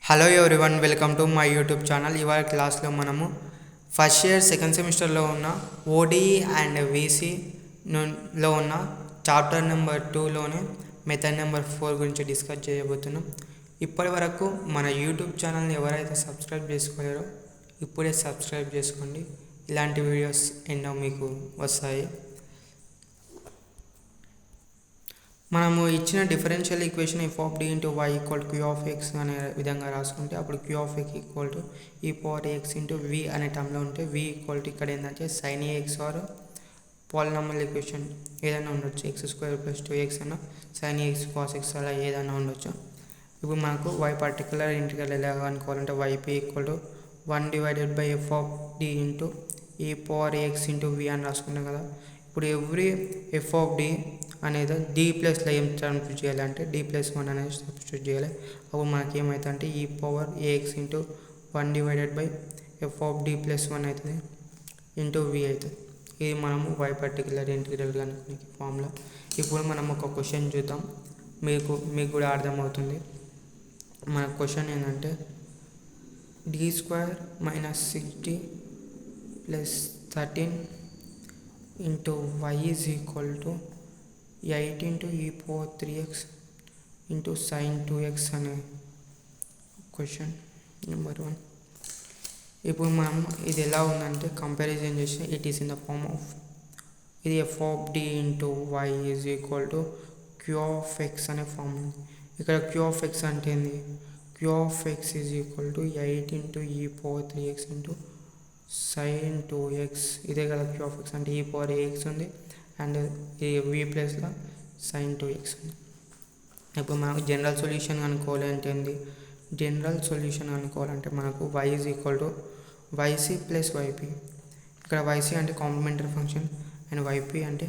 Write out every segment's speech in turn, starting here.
Hello everyone, welcome to my YouTube channel. ఇవాళ క్లాస్లో మనము ఫస్ట్ ఇయర్ సెకండ్ సెమిస్టర్లో ఉన్న ఓడిఈ అండ్ వీసీలో ఉన్న చాప్టర్ నెంబర్ 2లోనే మెథడ్ నెంబర్ 4 గురించి డిస్కస్ చేయబోతున్నాం. ఇప్పటి వరకు మన యూట్యూబ్ ఛానల్ని ఎవరైతే సబ్స్క్రైబ్ చేసుకోలేరో ఇప్పుడే సబ్స్క్రైబ్ చేసుకోండి. ఇలాంటి వీడియోస్ ఎన్నో మీకు వస్తాయి. మనము ఇచ్చిన differential equation f of D into y equal to queue of x అనే విధంగా రాసుకుంటే అప్పుడు Q of x equal to e power x into v అనే టర్మ్లో ఉంటే వి ఈక్వల్ టు ఇక్కడ ఏంటంటే sine x or polynomial equation ఏదైనా ఉండొచ్చు. ఎక్స్ స్క్వేర్ ప్లస్ 2x అన్న సైన్ ఎక్స్ కాస్ ఎక్స్ అలా ఏదైనా ఉండొచ్చు. ఇప్పుడు మనకు వై పర్టికులర్ ఇంటిగ్రల్ ఎలా అనుకోవాలంటే y p equal to 1 divided by f of D into e power x into v అని రాసుకున్నాం కదా. ఇప్పుడు ఎవ్రీ ఎఫ్ ఆఫ్ డి అనేది డి ప్లస్లో ఏం సబ్స్టిట్యూట్ చేయాలంటే d+1 అనేది సబ్స్టిట్యూట్ చేయాలి. అప్పుడు మనకి ఏమవుతుంది అంటే e power ax into 1 divided by f of d+1 అవుతుంది ఇంటూ వి అవుతుంది. ఇది మనము వై పర్టికులర్ ఇంటిగ్రల్ కనుక్కునే ఫార్ములా. ఇప్పుడు మనం ఒక క్వశ్చన్ చూద్దాం, మీకు కూడా అర్థమవుతుంది. మన క్వశ్చన్ ఏంటంటే d² - 6d + 13 into y is equal to 8 into e power 3x into sine 2x అనే క్వశ్చన్ నెంబర్ 1. ఇప్పుడు మనం ఇది ఎలా ఉందంటే కంపారిజన్ చేసి it is in the form of ఇది f of D into y is equal to queue of x అనే form ఉంది. ఇక్కడ క్యూ ఆఫ్ ఎక్స్ అంటే ఏంది? Q of x is equal to 8 into e power 3x into sine 2x. ఇదే కదా queue of x అంటే e power AX ఉంది and ఈ వి ప్లస్లో సైన్ 2x ఉంది. ఇప్పుడు మనకు జనరల్ సొల్యూషన్ అనుకోవాలి అంటే ఏంది? జనరల్ సొల్యూషన్ అనుకోవాలంటే మనకు y is equal to yc plus yp. ఇక్కడ yc అంటే కాంప్లిమెంటరీ ఫంక్షన్ అండ్ yp అంటే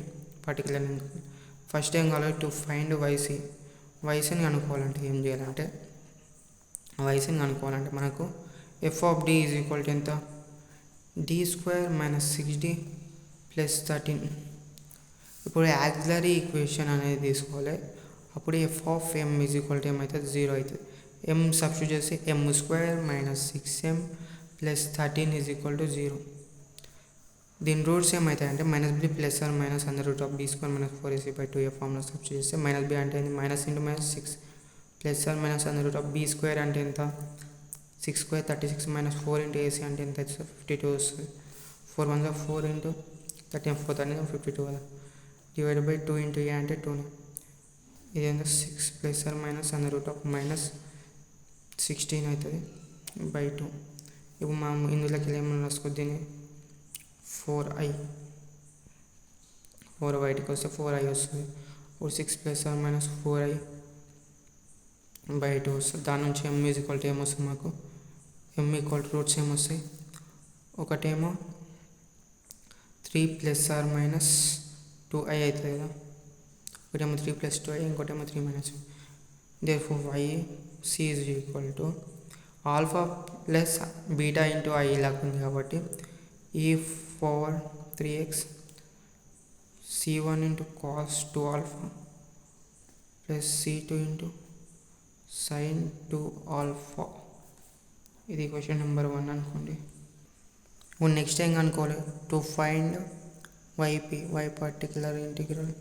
పర్టికులర్. ఫస్ట్ ఏం కావాలి? టు ఫైండ్ ycని కనుక్కోవాలంటే ఏం చేయాలంటే ycని కనుక్కోవాలంటే మనకు f of D is equal to ఎంత? d² - 6d + 13. ఇప్పుడు యాక్సిలరీ ఈక్వేషన్ అనేది తీసుకోవాలి. అప్పుడు F of M is equal to ఏమవుతుంది? 0 అవుతుంది. ఎమ్ సబ్స్టిట్యూట్ చేసి m² - 6m + 13 is equal to 0. దీని రూట్స్ ఏమవుతాయి అంటే -b + or - b² - 4ac/2a formula substitute చేస్తే -b అంటే మైనస్ ఇంటూ -6 + or - b² అంటే ఎంత? 6² 36 - 4 ఇంటూ ac అంటే ఎంత? 52 వస్తుంది. 4 1 4 ఇంటూ 13 4 13 52 కదా. డివైడ్ బై 2 ఇంటూ ఏ అంటే 2. ఇదేంటో 6 + or - -16 అవుతుంది బై 2. ఇప్పుడు మనం ఇందులోకి ఏమైనా రాసుకో దీన్ని 4i 4 బయటకు వస్తే 4i వస్తుంది. ఇప్పుడు 6 + or - 4i బై 2 వస్తుంది. దాని నుంచి m ఈజ్ ఈక్వల్ టు ఏమొస్తుంది? మాకు m ఈక్వల్ టు రూట్స్ ఏమొస్తాయి? ఒకటేమో 3 + or - 2i అవుతుంది కదా. ఒకటేమో 3 + 2i, ఇంకోటేమో 3 - 2. therefore yc is equal to alpha plus beta into i ఇలాగ ఉంది కాబట్టి e power 3x c1 into cos 2 alpha plus c2 into sine 2 alpha. ఇది క్వశ్చన్ నెంబర్ 1 అనుకోండి. ఇప్పుడు నెక్స్ట్ ఏం అనుకోవాలి? To find yp y particular integral.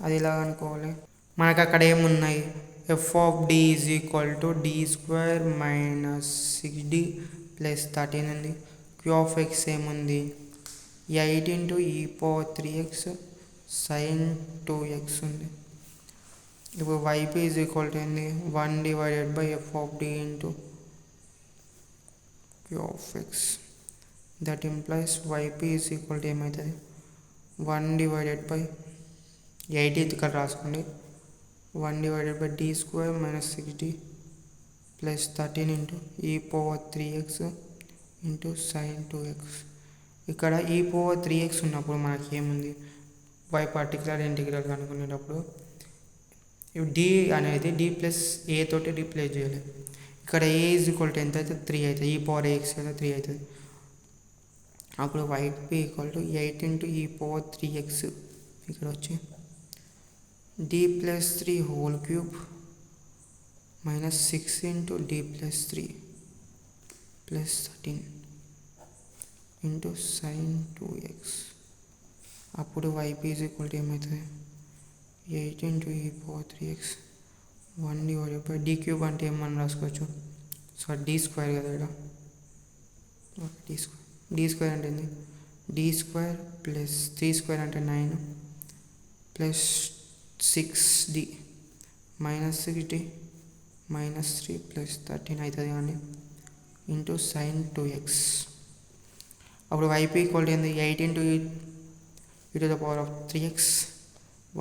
అది ఇలా అనుకోవాలి. మనకు అక్కడ ఏమున్నాయి? F of D is equal to d² - 6d + 13 ఉంది. క్యూ ఆఫ్ ఎక్స్ ఏముంది? 8 into e power 3x sign 2x ఉంది. ఇప్పుడు వైపీ ఈజ్ ఈక్వల్ టు ఏంది? 1 divided by f of D into q of x. That implies y p is equal to ఏమవుతుంది? 1 divided by 8 ఇక్కడ రాసుకోండి. 1 divided by d² - 6d + 13 into e power 3x into sine 2x. ఇక్కడ ఈ power 3x ఉన్నప్పుడు మనకి ఏముంది? y particular integral కనుక్కునేటప్పుడు d అనేది d ప్లస్ a తోటి రీప్లేస్ చేయాలి. ఇక్కడ a ఈజ్ ఈక్వల్ టు ఎంత అయితే? 3 అవుతుంది. ఈ పవర్ ax అయితే 3 అవుతుంది. అప్పుడు yp equal to 8 into e power 3x ఇక్కడ వచ్చి d + 3 whole cube minus 6 into D plus 3 plus 13 into sine 2x. అప్పుడు వైపీ ఈజ్ ఈక్వల్ టు ఏమవుతుంది 8 into e power 3x 1 divided by D cube అంటే ఏమని రాసుకోవచ్చు. సో డి స్క్వేర్ కదా ఇక్కడ D square అంటే ఏంది డి స్క్వేర్ ప్లస్ 3 స్క్వేర్ అంటే 9 plus 6d minus 6d minus 3 plus 13 అవుతుంది కానీ ఇంటూ సైన్ 2x. అప్పుడు వైపీ ఈక్వల్ టు ఏంది 8 into e to the power of 3x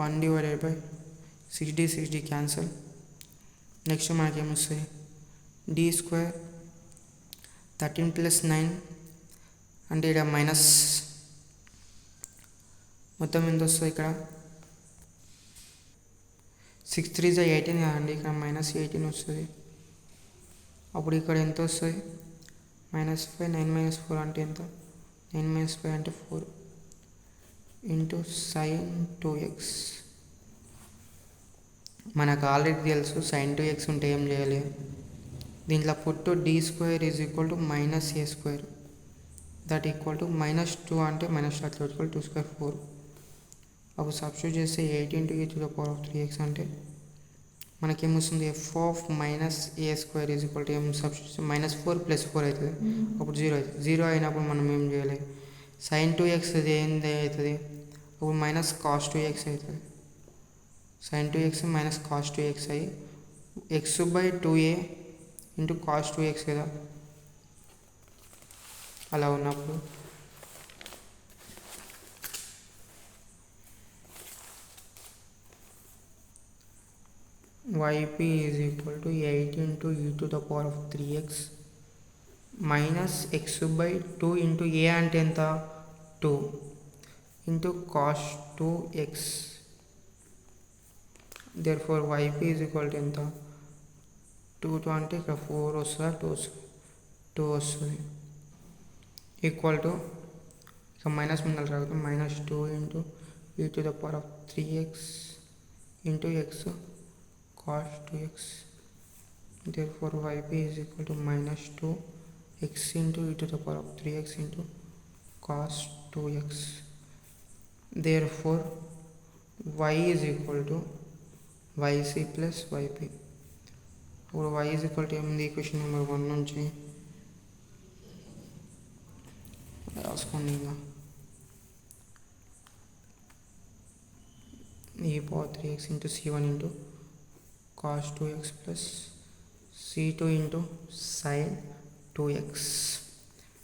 1 divided by 6d cancel. Next మనకేమొస్తుంది డి స్క్వేర్ 13 ప్లస్ 9 అంటే ఇక్కడ minus మొత్తం ఎంత వస్తుంది ఇక్కడ 6 3 18 కదండి ఇక్కడ మైనస్ 18 వస్తుంది. అప్పుడు ఇక్కడ ఎంత వస్తుంది మైనస్ 5 9 మైనస్ 4 అంటే ఎంత 9 మైనస్ 5 అంటే 4 ఇంటూ సైన్ 2x. మనకు ఆల్రెడీ తెలుసు సైన్ 2x ఉంటే ఏం చేయాలి దీంట్లో put D square is equal to minus A square that equal to minus 2 అంటే మైనస్ అట్లా ఈక్వల్ 2 స్క్వేర్ 4. అప్పుడు సబ్స్టిట్యూట్ చేస్తే 8 into e to the power of 3x అంటే మనకేమొస్తుంది f of minus A square is equal to ఏం substitute minus 4 plus 4 అవుతుంది. అప్పుడు 0 అవుతుంది. 0 అయినప్పుడు మనం ఏం చేయాలి సైన్ 2x ఏంది అవుతుంది అప్పుడు మైనస్ కాస్ 2x అవుతుంది. Sign 2x minus cos 2x అయ్యి X by 2a into cos 2x కదా. అలా ఉన్నప్పుడు yp is equal to 8 into e to the power of 3x minus x by 2 into a అంటే ఎంత 2 into cos 2x. therefore yp is equal to ఎంత 2 అంటే ఇక్కడ 4 వస్తుందా 2 వస్తుంది ఈక్వల్ టు ఇక మైనస్ ముందర రాకపోతే minus 2 into e to the power of 3x into x cos 2x. therefore yp is equal to minus 2x into e to the power of 3x into cos 2x. therefore y is equal to yc plus yp. ఇప్పుడు y is equal to ఏముంది equation number 1 నుంచి రాసుకోండి. ఇంకా e power 3x into c1 into cos 2x plus c2 into sine 2x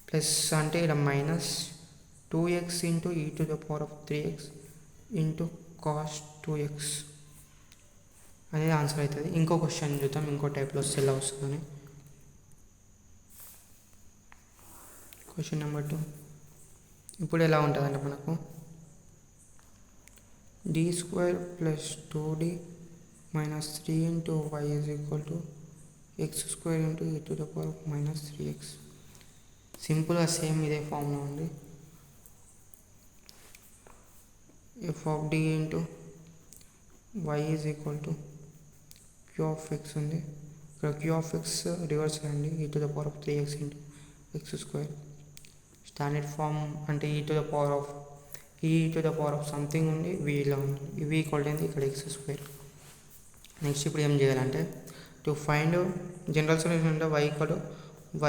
plus అంటే ఇక్కడ minus 2x into e to the power of 3x into cos 2x అనేది answer అవుతుంది. ఇంకో question చూద్దాం ఇంకో టైప్లో వస్తే ఎలా వస్తుందని. క్వశ్చన్ నెంబర్ 2 ఇప్పుడు ఎలా ఉంటుందంటే మనకు d square plus 2d minus 3 into y is equal to x square into e to the power of minus 3x. సింపుల్గా సేమ్ ఇదే ఫామ్లో ఉంది. F of D into y is equal to queue of x ఉంది. ఇక్కడ q of x reverse అండి e to the power of 3x into x square. Standard form అంటే e to the power of something ఉంది వీలో ఉంది. ఇవి equal అయింది ఇక్కడ ఎక్స్ స్క్వేర్. నెక్స్ట్ ఇప్పుడు ఏం చేయాలంటే టు ఫైండ్ జనరల్ సొల్యూషన్ అంటే y equal to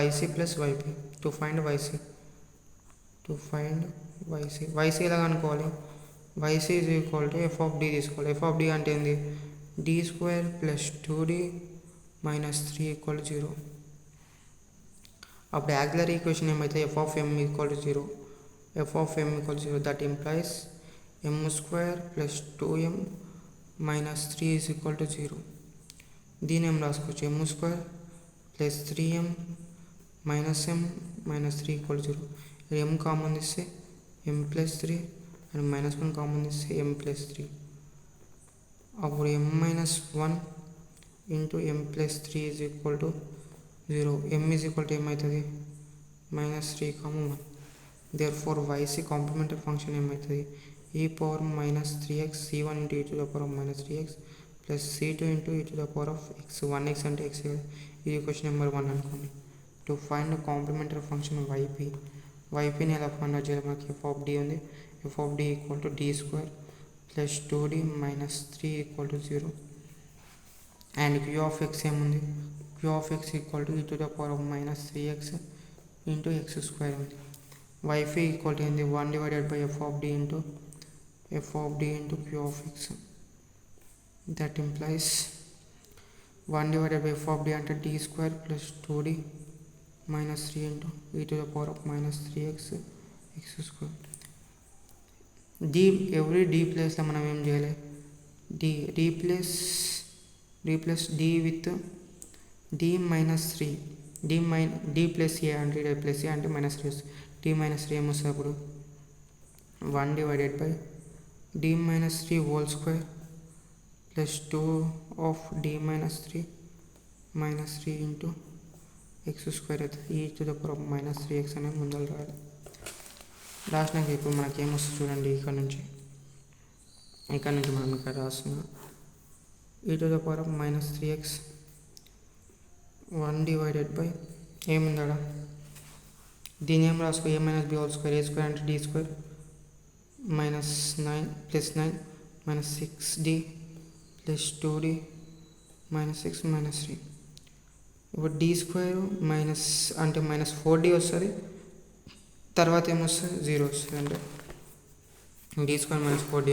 yc plus yp. To find yc ఎలా కనుక్కోవాలి yc is equal to F of D తీసుకోవాలి. ఎఫ్ ఆఫ్ డి అంటే ఏంది D square plus 2d minus 3 equal 0. అప్పుడు యాక్సిలరీ ఈక్వేషన్ ఏమైతే F of M equal to 0. F of M equal 0 that implies M square plus 2m minus 3 is equal to 0. దీని ఏం రాసుకోవచ్చు m square plus 3m minus m minus 3 equal 0. M common ఇస్తే m plus 3 and minus 1 common ఇస్తే m plus 3. అప్పుడు m minus 1 into m plus 3 is equal to 0. m is equal to ఏమవుతుంది minus 3 common 1. therefore yc complementary function ఏమవుతుంది e power minus 3x c1 into e to the power minus 3x plus c2 into e to the power of x. 1x అంటే x ఇది question number 1 అనుకోండి. To find the complementary function ypని ఎలా find out చేయాలి? మనకి f of d ఉంది. f of d equal to d square plus 2d minus 3 equal to 0. And q of x ఏముంది? q of x equal to e to the power of minus 3x into x square ఉంది. yp equal to ఏంది? 1 divided by f of d into q of x. That implies 1 divided by f of d అంటే d square plus 2d minus 3 into e to the power of minus 3x x square. Every d ప్లేస్లో మనం ఏం చేయాలి? Replace d with d minus 3 d plus a అంటే d plus a అంటే minus 3 వస్తుంది. d minus 3 ఏమొస్తుంది అప్పుడు? 1 divided by d minus 3 whole square plus 2 of d minus 3 into x square అవుతుంది. ఈ to the power of minus 3x అనేది ముందర రాయాలి. రాసినాక ఇప్పుడు మనకి ఏమొస్తుంది చూడండి. ఇక్కడ నుంచి మనం ఇక్కడ రాస్తున్నాం e to the power of minus 3x 1 divided by ఏముందా దీని ఏం రాసుకో a minus b whole square. a square అంటే d square minus 9 plus 9 minus 6d plus 2d minus 6 minus 3. ఇప్పుడు d స్క్వేర్ మైనస్ అంటే మైనస్ 4d వస్తుంది. తర్వాత ఏమొస్తుంది? 0 వస్తుంది. అంటే d square minus 4d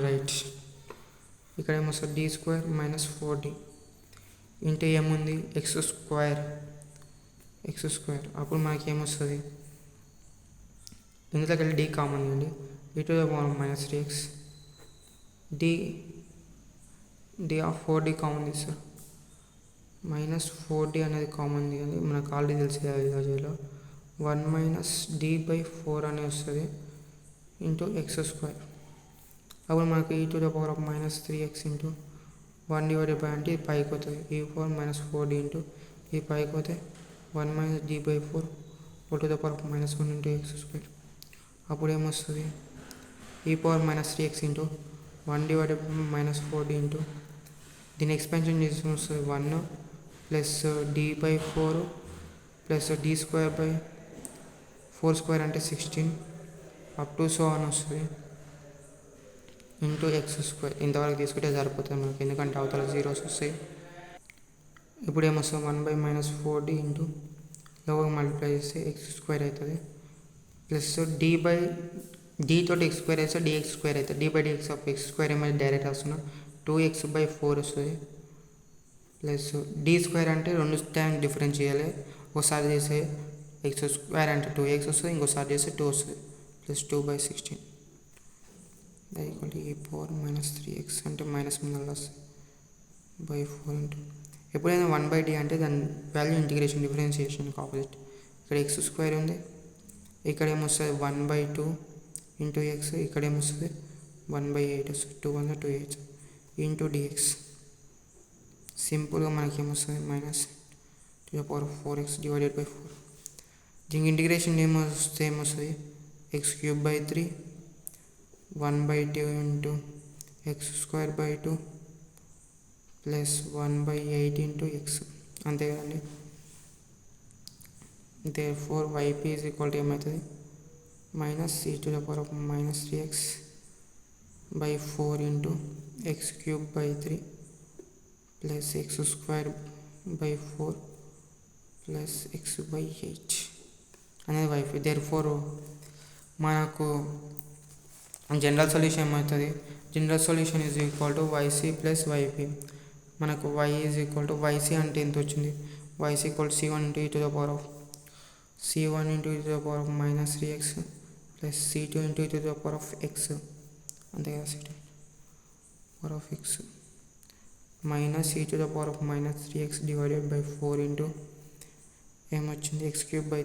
right. ఇక్కడ ఏమొస్తుంది? d square minus 4d into ఏముంది? X square. అప్పుడు మనకి ఏమొస్తుంది? ఇందులోకి వెళ్ళి d కామన్ అండి. e to the power minus 3x d of 4d common తీస్తారు. మైనస్ 4d అనేది కామన్ తీయాలి. మనకు ఆల్రెడీ తెలిసి ఇలా 1 మైనస్ d బై 4 అనేది వస్తుంది ఇంటూ ఎక్స్ స్క్వేర్. అప్పుడు మనకు e to the power of minus 3x into 1 divided by అంటే పైకి అవుతుంది e4 మైనస్ 4d ఇంటూ ఈ పైకి పోతే 1 minus d by 4 whole to the power of minus 1 into x square. అప్పుడు ఏమొస్తుంది? e power minus 3x into 1 divided by minus 4d into దీన్ని expansion చేసి వస్తుంది 1 plus d by 4 plus d square by 4 square అంటే 16 up to so అని వస్తుంది into x square. ఇంతవరకు తీసుకుంటే సరిపోతుంది మనకి, ఎందుకంటే అవతల జీరోస్ వస్తాయి. ఇప్పుడు ఏమొస్తుంది? 1 బై మైనస్ 4d ఇంటూ లోపల మల్టిప్లై చేస్తే ఎక్స్ స్క్వేర్ అవుతుంది ప్లస్ d తోటి ఎక్స్ స్క్వేర్ వేస్తే dx స్క్వేర్ అవుతుంది. d by dx of X square ఏమైనా డైరెక్ట్ వస్తున్నా 2x బై 4 వస్తుంది ప్లస్ d స్క్వేర్ అంటే 2 టైం డిఫరెన్స్ చేయాలి. ఒకసారి చేస్తే ఎక్స్ స్క్వేర్ అంటే 2x వస్తుంది, ఇంకోసారి చేస్తే 2 వస్తుంది plus 2 by 16 equal e power minus 3x అంటే మైనస్ ముందర వస్తుంది బై 4 ఇంటూ ఎప్పుడైనా 1 బై d అంటే దాని వాల్యూ ఇంటిగ్రేషన్ డిఫరెన్షియేషన్కి ఆపోజిట్. ఇక్కడ ఎక్స్ స్క్వేర్ ఉంది, ఇక్కడ ఏమొస్తుంది 1 బై 2 ఇంటూ ఎక్స్, ఇక్కడ ఏమొస్తుంది 1 బై 8 వస్తుంది. 2 1 2 8 ఇంటూ dx. సింపుల్గా మనకి ఏమొస్తుంది? Minus to the power of 4x divided by 4. దీనికి ఇంటిగ్రేషన్ ఏమొస్తుంది? X cube by 3 1 by 2 into x square by 2 plus 1 by 8 into x. అంతే కదండి. therefore yp is equal to ఏమవుతుంది? Minus e to the power of minus 3x by 4 into x cube by 3 plus x square by 4 plus x by 8 అనేది yp. therefore మనకు general solution ఏమవుతుంది? General solution is equal to yc plus yp. మనకు y is equal to yc అంటే ఎంత వచ్చింది? yc equal to c1 into e to the power of c1 into e to the power of minus 3x plus c2 into e to the power of x. అంతే కదా, c2 power of x minus e to the power of minus 3x divided by 4 into ఏమొచ్చింది? X cube by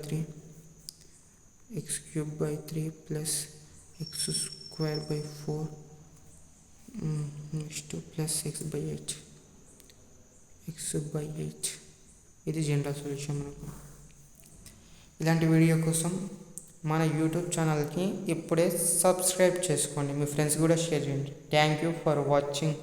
3 plus x square by 4 next plus x by 8. ఇది general solution. మనకు ఇలాంటి video కోసం మన YouTube ఛానల్కి ఇప్పుడే సబ్స్క్రైబ్ చేసుకోండి, మీ friends కూడా షేర్ చేయండి. Thank you for watching.